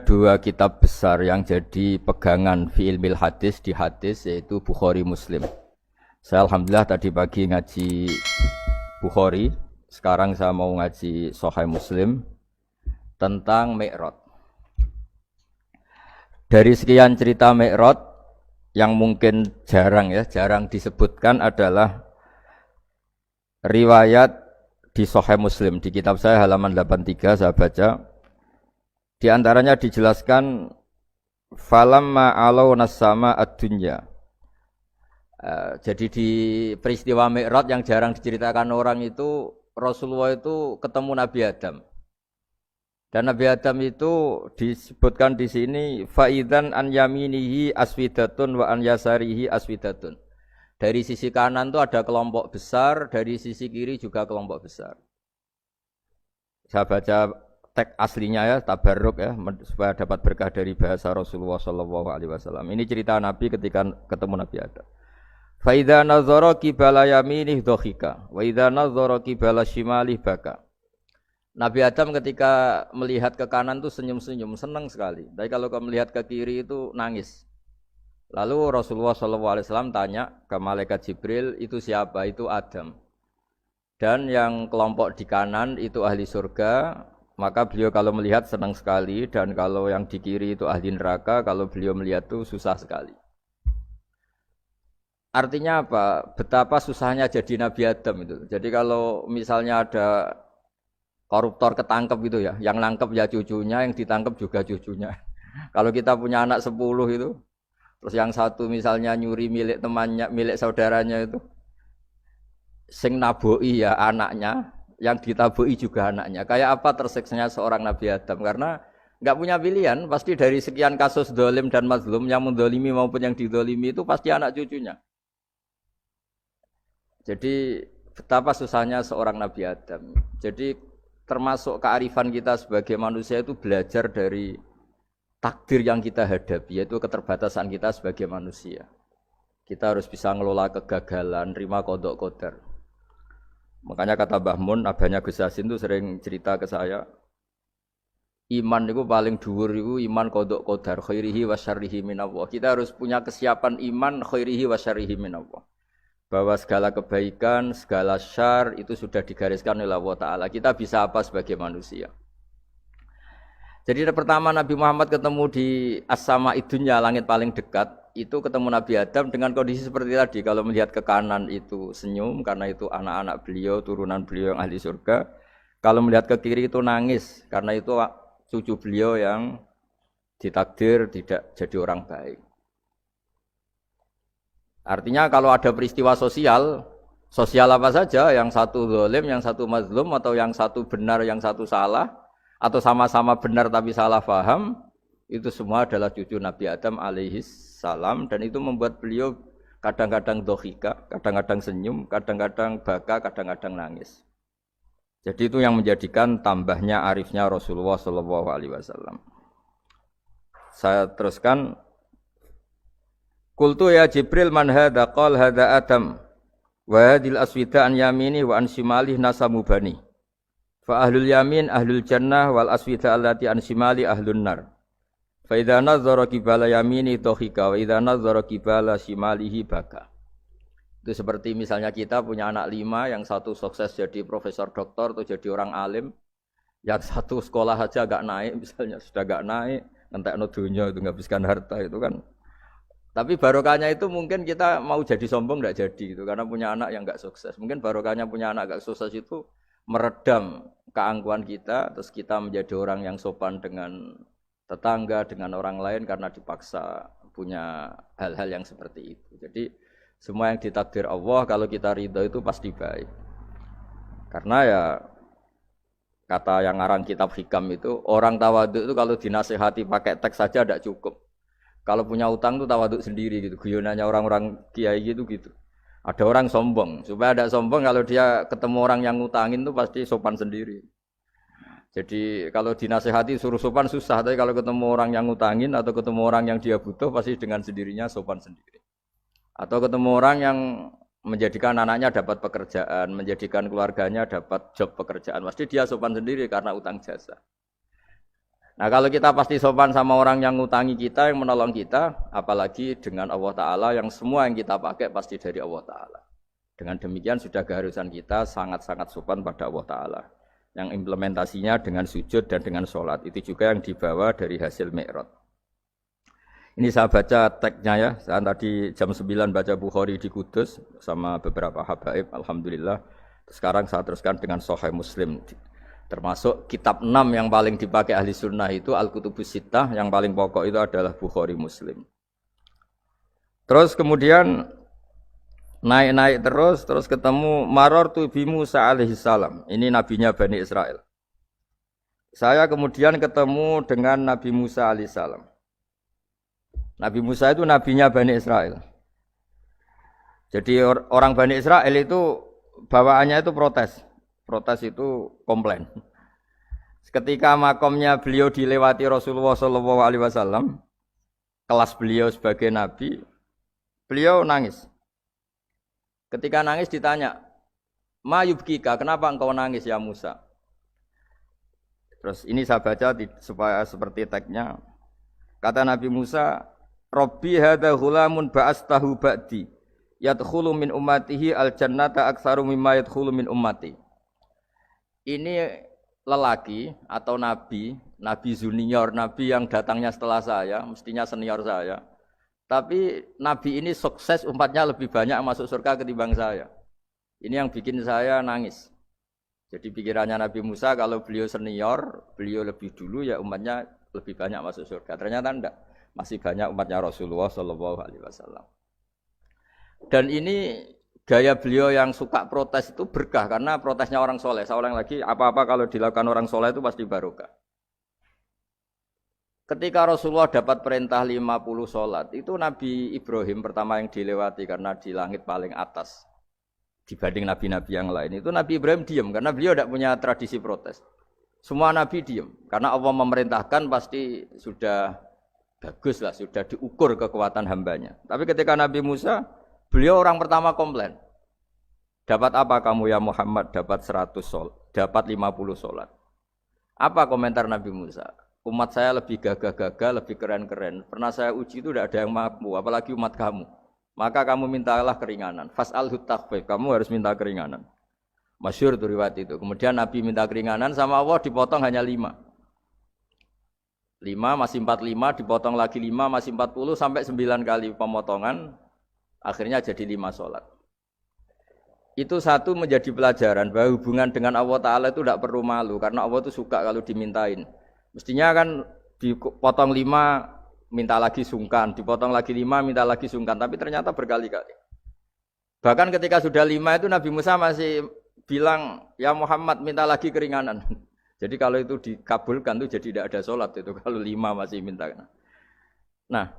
dua kitab besar yang jadi pegangan fi ilmil hadis di hadis, yaitu Bukhari Muslim. Saya alhamdulillah tadi pagi ngaji Bukhari, sekarang saya mau ngaji Sahih Muslim tentang Mi'raj. Dari sekian cerita Mi'raj yang mungkin jarang disebutkan adalah riwayat di Sahih Muslim. Di kitab saya halaman 83 saya baca. Di antaranya dijelaskan falamma alawna sama ad-dunya. Jadi di peristiwa Mi'raj yang jarang diceritakan orang itu, Rasulullah itu ketemu Nabi Adam. Dan Nabi Adam itu disebutkan di sini faidan an yaminihi aswidatun wa an yasarihi aswidatun. Dari sisi kanan itu ada kelompok besar, dari sisi kiri juga kelompok besar. Saya baca teks aslinya ya, tabarruk ya, supaya dapat berkah dari bahasa Rasulullah SAW. Ini cerita Nabi ketika ketemu Nabi Adam. Fa idza nazara qibala yaminih dhahika wa idza nazara qibala shimalih baka. Nabi Adam ketika melihat ke kanan itu senyum-senyum, senang sekali. Tapi kalau melihat ke kiri itu nangis. Lalu Rasulullah SAW tanya ke malaikat Jibril, itu siapa? Itu Adam. Dan yang kelompok di kanan itu ahli surga. Maka beliau kalau melihat senang sekali, dan kalau yang di kiri itu ahli neraka, kalau beliau melihat itu susah sekali. Artinya apa? Betapa susahnya jadi Nabi Adam itu. Jadi kalau misalnya ada koruptor ketangkep gitu ya, yang nangkep ya cucunya, yang ditangkep juga cucunya. Kalau kita punya anak 10 itu, terus yang satu misalnya nyuri milik temannya, milik saudaranya itu, sing naboi ya anaknya, yang ditabui juga anaknya. Kayak apa tersiksanya seorang Nabi Adam? Karena enggak punya pilihan, pasti dari sekian kasus dolim dan mazlum, yang mendolimi maupun yang didolimi itu pasti anak cucunya. Jadi betapa susahnya seorang Nabi Adam. Jadi termasuk kearifan kita sebagai manusia itu belajar dari takdir yang kita hadapi, yaitu keterbatasan kita sebagai manusia. Kita harus bisa ngelola kegagalan, terima qadha qadar. Makanya kata Mbah Mun, abahnya Gus Yasin itu sering cerita ke saya, iman itu paling dhuwur itu iman qadha qadar, khairihi wa syarrihi minallah. Kita harus punya kesiapan iman khairihi wa syarrihi minallah. Bahwa segala kebaikan, segala syar itu sudah digariskan oleh Allah Ta'ala. Kita bisa apa sebagai manusia? Jadi pertama Nabi Muhammad ketemu di as-sama'id dunya, langit paling dekat, itu ketemu Nabi Adam dengan kondisi seperti tadi. Kalau melihat ke kanan itu senyum, karena itu anak-anak beliau, turunan beliau yang ahli surga. Kalau melihat ke kiri itu nangis, karena itu cucu beliau yang ditakdir tidak jadi orang baik. Artinya kalau ada peristiwa sosial apa saja, yang satu zalim, yang satu mazlum, atau yang satu benar, yang satu salah, atau sama-sama benar tapi salah faham, itu semua adalah cucu Nabi Adam alaihis salam, dan itu membuat beliau kadang-kadang dohika, kadang-kadang senyum, kadang-kadang baka, kadang-kadang nangis. Jadi itu yang menjadikan tambahnya arifnya Rasulullah SAW. Saya teruskan. Qultu ya Jibril man hadha qala hadha Adam wa hadhil aswida an yamini wa an shimali nasamu bani fa ahlul yamin ahlul jannah wal aswida allati an shimali ahlun nar fa idza nazara qibala yamini dhahika wa idza nazara qibala shimalihi baka. Itu seperti misalnya kita punya anak 5, yang satu sukses jadi profesor doktor atau jadi orang alim, yang satu sekolah saja agak naik, misalnya sudah agak naik, entekno dunya itu nghabiskan harta itu kan. Tapi barokahnya itu mungkin kita mau jadi sombong enggak jadi gitu, karena punya anak yang enggak sukses. Mungkin barokahnya punya anak enggak sukses itu meredam keangkuhan kita, terus kita menjadi orang yang sopan dengan tetangga, dengan orang lain karena dipaksa punya hal-hal yang seperti itu. Jadi semua yang ditakdir Allah kalau kita ridho itu pasti baik. Karena ya kata yang ngarang kitab hikam itu, orang tawadhu itu kalau dinasihati pakai teks saja tidak cukup. Kalau punya utang itu tawaduk sendiri gitu. Guyonannya orang-orang kiai gitu. Ada orang sombong. Supaya ada sombong, kalau dia ketemu orang yang ngutangin itu pasti sopan sendiri. Jadi kalau dinasehati suruh sopan susah. Tapi kalau ketemu orang yang ngutangin atau ketemu orang yang dia butuh, pasti dengan sendirinya sopan sendiri. Atau ketemu orang yang menjadikan anaknya dapat pekerjaan, menjadikan keluarganya dapat job pekerjaan, pasti dia sopan sendiri karena utang jasa. Nah kalau kita pasti sopan sama orang yang ngutangi kita, yang menolong kita, apalagi dengan Allah Ta'ala yang semua yang kita pakai pasti dari Allah Ta'ala. Dengan demikian sudah keharusan kita sangat-sangat sopan pada Allah Ta'ala. Yang implementasinya dengan sujud dan dengan sholat. Itu juga yang dibawa dari hasil Mi'raj. Ini saya baca teksnya ya. Saya tadi jam 9 baca Bukhari di Kudus sama beberapa habaib, alhamdulillah. Sekarang saya teruskan dengan Sahih Muslim. Termasuk kitab 6 yang paling dipakai ahli sunnah itu Al-Kutubus Sittah, yang paling pokok itu adalah Bukhari Muslim. Terus kemudian naik-naik terus ketemu Marartu bi Musa alaihi salam. Ini nabinya Bani Israel. Saya kemudian ketemu dengan Nabi Musa alaihi salam. Nabi Musa itu nabinya Bani Israel. Jadi orang Bani Israel itu bawaannya itu protes. Protes itu komplain. Ketika makomnya beliau dilewati Rasulullah SAW, kelas beliau sebagai nabi, beliau nangis. Ketika nangis ditanya, "Ma yubkika, kenapa engkau nangis ya Musa?" Terus ini saya baca supaya seperti teksnya. Kata Nabi Musa, "Rabbi hadza ghulamun ba'astahu ba'di, yadkhulu min ummatihi al-jannata aktsaru mimma yadkhulu min ummati." Ini lelaki atau nabi junior, nabi yang datangnya setelah saya, mestinya senior saya. Tapi nabi ini sukses, umatnya lebih banyak masuk surga ketimbang saya. Ini yang bikin saya nangis. Jadi pikirannya Nabi Musa kalau beliau senior, beliau lebih dulu ya umatnya lebih banyak masuk surga. Ternyata enggak, masih banyak umatnya Rasulullah SAW. Dan ini gaya beliau yang suka protes itu berkah karena protesnya orang soleh. Saya ulang lagi, apa-apa kalau dilakukan orang soleh itu pasti barokah. Ketika Rasulullah dapat perintah 50 sholat, itu Nabi Ibrahim pertama yang dilewati karena di langit paling atas dibanding nabi-nabi yang lain. Itu Nabi Ibrahim diam karena beliau tidak punya tradisi protes. Semua nabi diam karena Allah memerintahkan pasti sudah bagus lah, sudah diukur kekuatan hambanya. Tapi ketika Nabi Musa, beliau orang pertama komplain. Dapat apa kamu ya Muhammad? Dapat 100 sholat, dapat 50 sholat. Apa komentar Nabi Musa? Umat saya lebih gagah-gagah, lebih keren-keren. Pernah saya uji itu tidak ada yang mampu, apalagi umat kamu. Maka kamu mintalah keringanan. Fas'alhu takhfif, kamu harus minta keringanan. Masyhur itu riwayat itu. Kemudian Nabi minta keringanan sama Allah dipotong hanya 5. 5 masih 45, dipotong lagi 5 masih 40 sampai 9 kali pemotongan. Akhirnya jadi 5 sholat. Itu satu menjadi pelajaran bahwa hubungan dengan Allah Ta'ala itu tidak perlu malu. Karena Allah itu suka kalau dimintain. Mestinya kan dipotong 5, minta lagi sungkan. Dipotong lagi 5, minta lagi sungkan. Tapi ternyata berkali-kali. Bahkan ketika sudah 5 itu Nabi Musa masih bilang, ya Muhammad minta lagi keringanan. Jadi kalau itu dikabulkan itu jadi tidak ada sholat itu. Kalau 5 masih minta. Nah,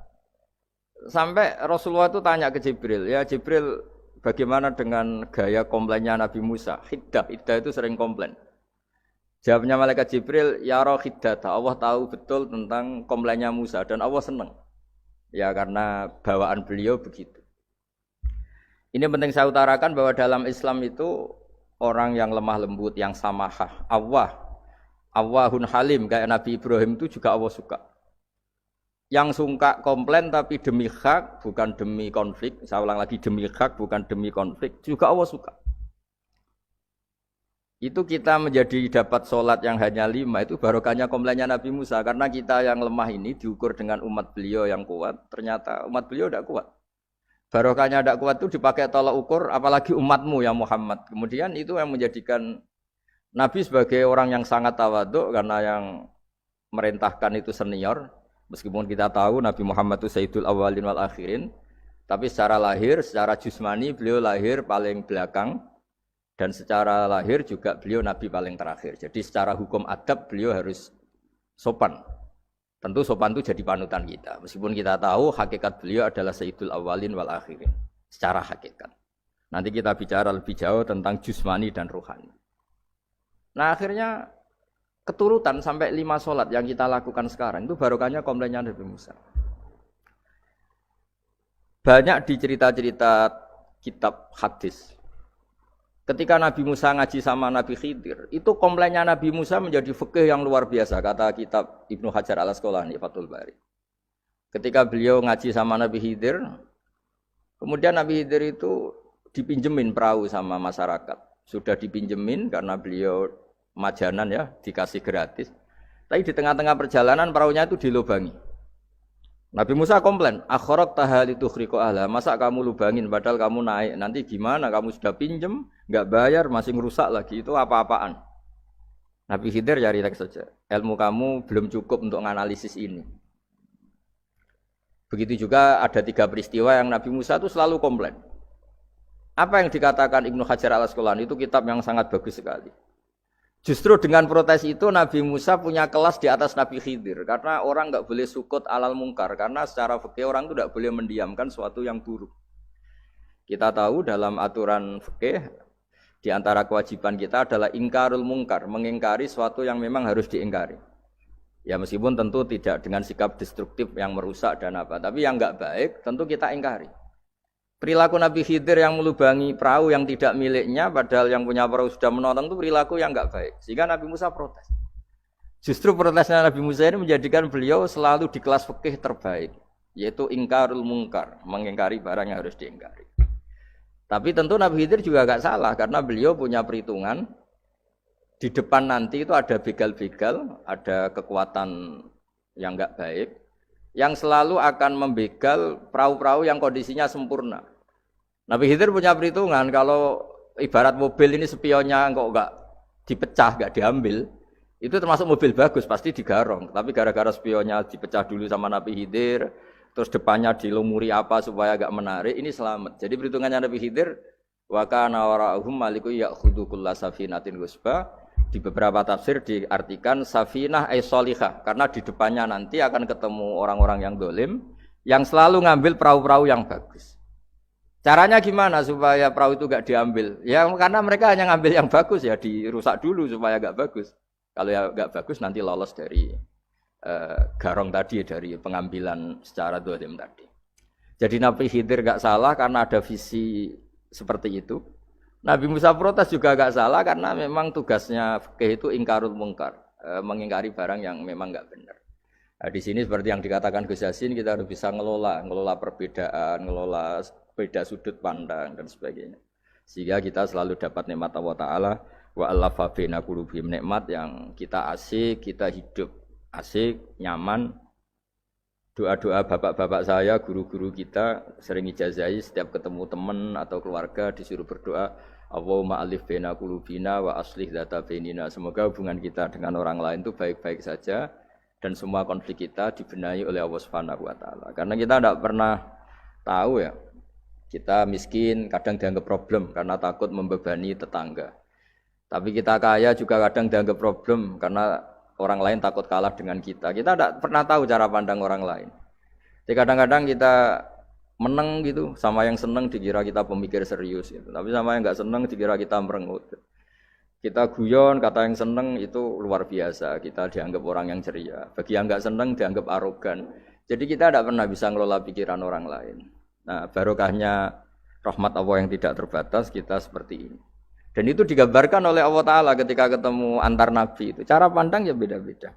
sampai Rasulullah itu tanya ke Jibril, ya Jibril bagaimana dengan gaya komplainnya Nabi Musa? Hiddah itu sering komplain. Jawabnya malaikat Jibril, ya roh hiddata, Allah tahu betul tentang komplainnya Musa dan Allah senang. Ya karena bawaan beliau begitu. Ini penting saya utarakan bahwa dalam Islam itu orang yang lemah lembut, yang samahah, Allahun halim kayak Nabi Ibrahim itu juga Allah suka. Yang suka komplain tapi demi hak bukan demi konflik. Saya ulang lagi, demi hak bukan demi konflik juga Allah suka. Itu kita menjadi dapat sholat yang hanya 5 itu barokahnya komplainnya Nabi Musa. Karena kita yang lemah ini diukur dengan umat beliau yang kuat. Ternyata umat beliau tidak kuat. Barokahnya tidak kuat itu dipakai tolak ukur apalagi umatmu ya Muhammad. Kemudian itu yang menjadikan Nabi sebagai orang yang sangat tawaduk karena yang merintahkan itu senior. Meskipun kita tahu Nabi Muhammad itu Sayyidul Awwalin wal Akhirin. Tapi secara lahir, secara jusmani beliau lahir paling belakang. Dan secara lahir juga beliau Nabi paling terakhir. Jadi secara hukum adab beliau harus sopan. Tentu sopan itu jadi panutan kita. Meskipun kita tahu hakikat beliau adalah Sayyidul Awwalin wal Akhirin. Secara hakikat. Nanti kita bicara lebih jauh tentang jusmani dan ruhani. Nah akhirnya keturutan sampai 5 sholat yang kita lakukan sekarang itu barokahnya komplainnya Nabi Musa. Banyak di cerita-cerita kitab hadis. ketika Nabi Musa ngaji sama Nabi Khidir, itu komplainnya Nabi Musa menjadi fikih yang luar biasa, kata kitab Ibnu Hajar Al-Asqalani Fathul Bari. Ketika beliau ngaji sama Nabi Khidir, kemudian Nabi Khidir itu dipinjemin perahu sama masyarakat. Sudah dipinjemin karena beliau majanan ya, dikasih gratis. Tapi di tengah-tengah perjalanan perahunya itu dilubangi. Nabi Musa komplain, akhirat tahal itu khriqo ahla, masa kamu lubangin padahal kamu naik, nanti gimana, kamu sudah pinjem, enggak bayar, masih ngerusak lagi, itu apa-apaan. Nabi Khidir ya relax saja, ilmu kamu belum cukup untuk menganalisis ini. Begitu juga ada 3 peristiwa yang Nabi Musa itu selalu komplain. Apa yang dikatakan Ibnu Hajar Al-Asqalani itu kitab yang sangat bagus sekali. Justru dengan protes itu Nabi Musa punya kelas di atas Nabi Khidir. Karena orang enggak boleh sukut alal mungkar. Karena secara fikih orang itu enggak boleh mendiamkan sesuatu yang buruk. Kita tahu dalam aturan fikih, di antara kewajiban kita adalah ingkarul mungkar. Mengingkari sesuatu yang memang harus diingkari. Ya meskipun tentu tidak dengan sikap destruktif yang merusak dan apa. Tapi yang enggak baik tentu kita ingkari. Perilaku Nabi Khidir yang melubangi perahu yang tidak miliknya, padahal yang punya perahu sudah menonton, itu perilaku yang enggak baik. Sehingga Nabi Musa protes. Justru protesnya Nabi Musa ini menjadikan beliau selalu di kelas fikih terbaik, yaitu ingkarul mungkar, mengingkari barang yang harus diingkari. Tapi tentu Nabi Khidir juga enggak salah, karena beliau punya perhitungan, di depan nanti itu ada begal-begal, ada kekuatan yang enggak baik, yang selalu akan membegal perahu-perahu yang kondisinya sempurna. Nabi Khidir punya perhitungan, kalau ibarat mobil ini spionnya kok enggak dipecah, enggak diambil, itu termasuk mobil bagus, pasti digarong. Tapi gara-gara spionnya dipecah dulu sama Nabi Khidir, terus depannya dilumuri apa supaya agak menarik, ini selamat. Jadi perhitungannya Nabi Khidir, wa kana wara'uhum maliku ya'khudhu kulla safinatin ghusba. Di beberapa tafsir diartikan safinah ay sholihah, karena di depannya nanti akan ketemu orang-orang yang dolim yang selalu ngambil perahu-perahu yang bagus. Caranya gimana supaya perahu itu gak diambil? Ya karena mereka hanya ngambil yang bagus, ya dirusak dulu supaya gak bagus. Kalau ya gak bagus nanti lolos dari garong tadi, dari pengambilan secara dolim tadi. Jadi Nabi Khidir gak salah karena ada visi seperti itu. Nabi Musa protes juga agak salah karena memang tugasnya fikih itu ingkarul mungkar, mengingkari barang yang memang enggak benar. Nah, di sini seperti yang dikatakan Gus Yassin, kita harus bisa ngelola perbedaan, ngelola beda sudut pandang dan sebagainya. Sehingga kita selalu dapat nikmat Allah Taala, wa allafa baina qulubihim, nikmat yang kita asik, kita hidup asik, nyaman. Doa-doa bapak-bapak saya, guru-guru kita sering ijazahi setiap ketemu teman atau keluarga disuruh berdoa, Allahumma alif baina qulubina wa aslih dzata bainina. Semoga hubungan kita dengan orang lain itu baik-baik saja dan semua konflik kita dibenahi oleh Allah Subhanahu wa taala. Karena kita tidak pernah tahu ya. Kita miskin kadang dianggap problem karena takut membebani tetangga. Tapi kita kaya juga kadang dianggap problem karena orang lain takut kalah dengan kita. Kita tidak pernah tahu cara pandang orang lain. Jadi kadang-kadang kita menang gitu, sama yang senang dikira kita pemikir serius gitu. Tapi sama yang enggak senang dikira kita merengut. Kita guyon, kata yang senang itu luar biasa. Kita dianggap orang yang ceria. Bagi yang enggak senang dianggap arogan. Jadi kita tidak pernah bisa ngelola pikiran orang lain. Nah, barokahnya rahmat Allah yang tidak terbatas kita seperti ini. Dan itu digambarkan oleh Allah Ta'ala ketika ketemu antar Nabi itu. Cara pandang ya beda-beda.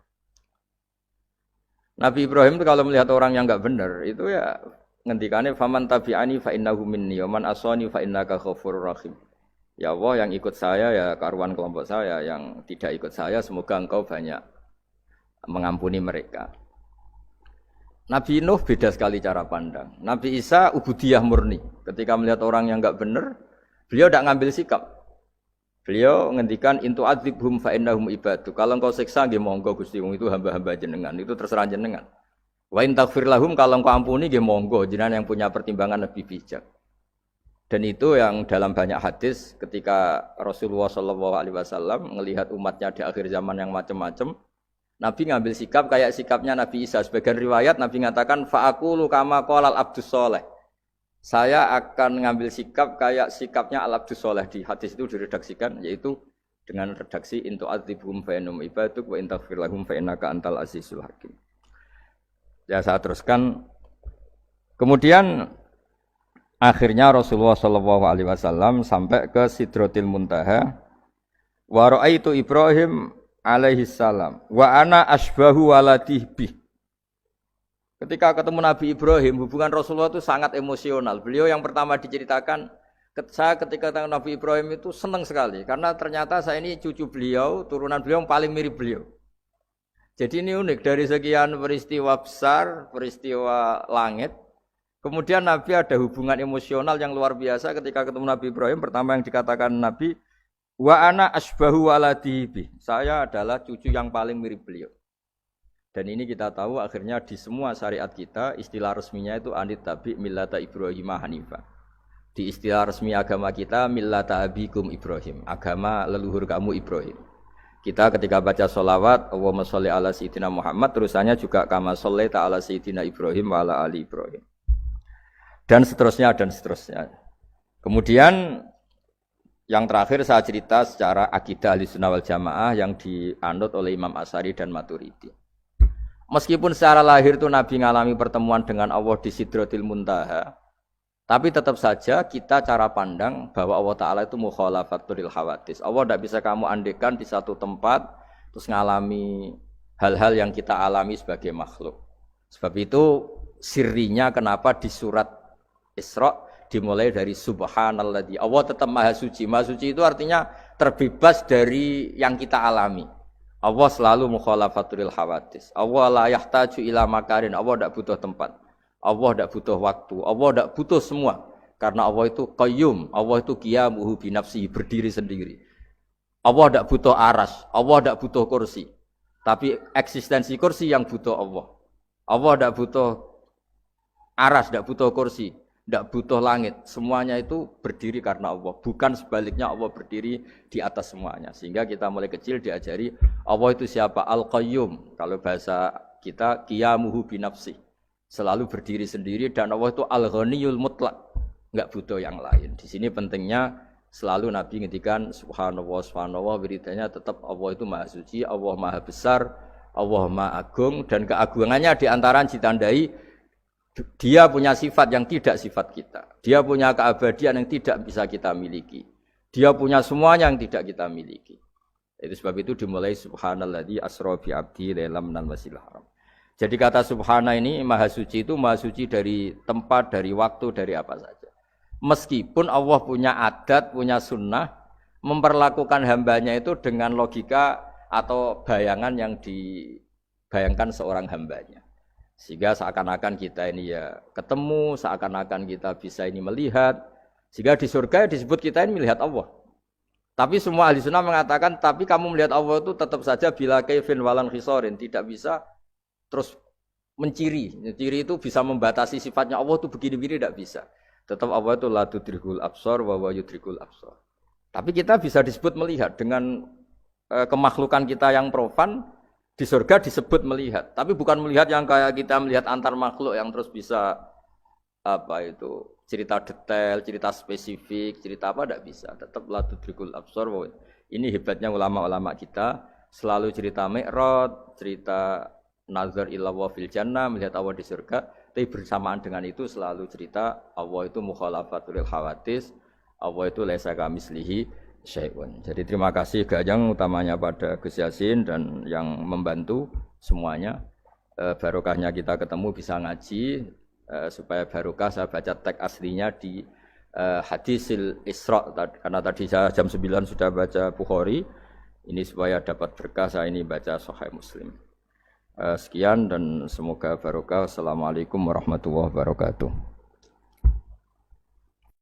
Nabi Ibrahim itu kalau melihat orang yang enggak benar, itu ya ngendikane faman tabi'ani fa innahu minni wa man asani fa innaka ghafurur rahim. Ya Allah, yang ikut saya ya karuan kelompok saya, yang tidak ikut saya semoga engkau banyak mengampuni mereka. Nabi Nuh beda sekali cara pandang. Nabi Isa ubudiyah murni. Ketika melihat orang yang enggak benar, beliau tidak ngambil sikap. Beliau ngendikan intu adzibhum fa innahum ibadu. Kalau engkau siksa nggih monggo Gusti, wong itu hamba-hamba jenengan, itu terserah jenengan. Wa in taghfir lahum, kalau engkau ampuni nggih monggo, jenengan yang punya pertimbangan lebih bijak. Dan itu yang dalam banyak hadis ketika Rasulullah SAW melihat umatnya di akhir zaman yang macam-macam, Nabi ngambil sikap kayak sikapnya Nabi Isa. Sebagian riwayat Nabi mengatakan fa'aqulu kama qalal abdus sholeh. Saya akan ngambil sikap kayak sikapnya al-abdus sholeh. Di hadis itu diredaksikan, yaitu dengan redaksi intu adzibhum fa innahum ibaduk wa in taghfir lahum fa innaka antal azizul hakim. Ya saya teruskan. Kemudian Akhirnya Rasulullah Shallallahu Alaihi Wasallam sampai ke Sidratil Muntaha. Wa ra'aitu Ibrahim alaihi salam wa ana asbahu waladih bih. Ketika ketemu Nabi Ibrahim, hubungan Rasulullah itu sangat emosional. Beliau yang pertama diceritakan, saya ketika ketemu Nabi Ibrahim itu senang sekali karena ternyata saya ini cucu beliau, turunan beliau yang paling mirip beliau. Jadi ini unik dari sekian peristiwa besar, peristiwa langit. Kemudian Nabi ada hubungan emosional yang luar biasa ketika ketemu Nabi Ibrahim. Pertama yang dikatakan Nabi, wa ana asbahu waladi bih. Saya adalah cucu yang paling mirip beliau. Dan ini kita tahu akhirnya di semua syariat kita istilah resminya itu anit tabi millata Ibrahim hanifah. Di istilah resmi agama kita millata abikum Ibrahim, agama leluhur kamu Ibrahim. Kita ketika baca sholawat Allahumma sholli ala sayyidina Muhammad, terusannya juga kama shollaita ala sayyidina Ibrahim wa ala ali Ibrahim. Dan seterusnya dan seterusnya. Kemudian yang terakhir saya cerita secara akidah Ahlussunnah wal Jamaah yang dianut oleh Imam Asy'ari dan Maturidi. Meskipun secara lahir itu Nabi mengalami pertemuan dengan Allah di Sidratil Muntaha, tapi tetap saja kita cara pandang bahwa Allah Ta'ala itu mukhalafatul hawadis. Allah tidak bisa kamu andekan di satu tempat terus mengalami hal-hal yang kita alami sebagai makhluk. Sebab itu sirinya kenapa di surat Isra dimulai dari subhanalladzi. Allah tetap maha suci. Maha suci itu artinya terbebas dari yang kita alami. Allah selalu mukhalafatul hawadis. Allah la yahtaju ila makarin. Allah tidak butuh tempat. Allah tidak butuh waktu. Allah tidak butuh semua. Karena Allah itu qayyum. Allah itu qiyamuhu bi nafsihi, berdiri sendiri. Allah tidak butuh aras. Allah tidak butuh kursi. Tapi eksistensi kursi yang butuh Allah. Allah tidak butuh aras, tidak butuh kursi. Tidak butuh langit, semuanya itu berdiri karena Allah. Bukan sebaliknya Allah berdiri di atas semuanya. Sehingga kita mulai kecil diajari Allah itu siapa? Al-Qayyum. Kalau bahasa kita qiyamuhu binafsi. Selalu berdiri sendiri dan Allah itu Al-Ghaniyul Mutlaq. Enggak butuh yang lain. Di sini pentingnya selalu Nabi ngendikan subhanallah subhanallah, wiridanya tetap Allah itu maha suci, Allah maha besar, Allah maha agung, dan keagungannya diantara ditandai dia punya sifat yang tidak sifat kita. Dia punya keabadian yang tidak bisa kita miliki. Dia punya semuanya yang tidak kita miliki. Itu sebab itu dimulai subhanalladzi asra bi 'abdi lailam minal masjidil haram. Jadi kata subhana ini maha suci itu maha suci dari tempat, dari waktu, dari apa saja. Meskipun Allah punya adat, punya sunnah memperlakukan hambanya itu dengan logika atau bayangan yang dibayangkan seorang hambanya. Sehingga seakan-akan kita ini ya ketemu, seakan-akan kita bisa ini melihat. Sehingga di surga disebut kita ini melihat Allah. Tapi semua ahli sunnah mengatakan, tapi kamu melihat Allah itu tetap saja bila kaifin walan khisorin. Tidak bisa terus menciri. Menciri itu bisa membatasi sifatnya Allah itu begini-begini, tidak bisa. Tetap Allah itu la tudrikul absar wa yudrikul absar. Tapi kita bisa disebut melihat dengan kemakhlukan kita yang profan. Di surga disebut melihat, tapi bukan melihat yang kayak kita melihat antar makhluk yang terus bisa apa itu cerita detail, cerita spesifik, cerita apa tidak bisa. Tetap la tudrikul absar. Ini hebatnya ulama-ulama kita selalu cerita Mi'raj, cerita nazar ila wa fil jannah, melihat Allah di surga, tapi bersamaan dengan itu selalu cerita Allah itu mukhalafatul hawadis, Allah itu laisa kamislihi syai'un. Jadi terima kasih Gajang utamanya pada Gus Yasin dan yang membantu semuanya. Barokahnya kita ketemu bisa ngaji, supaya barokah saya baca teks aslinya di Hadisil Isra, karena tadi saya jam 9 sudah baca Bukhari. Ini supaya dapat berkah saya ini baca Sahih Muslim. Sekian dan semoga barokah. Assalamualaikum warahmatullahi wabarakatuh.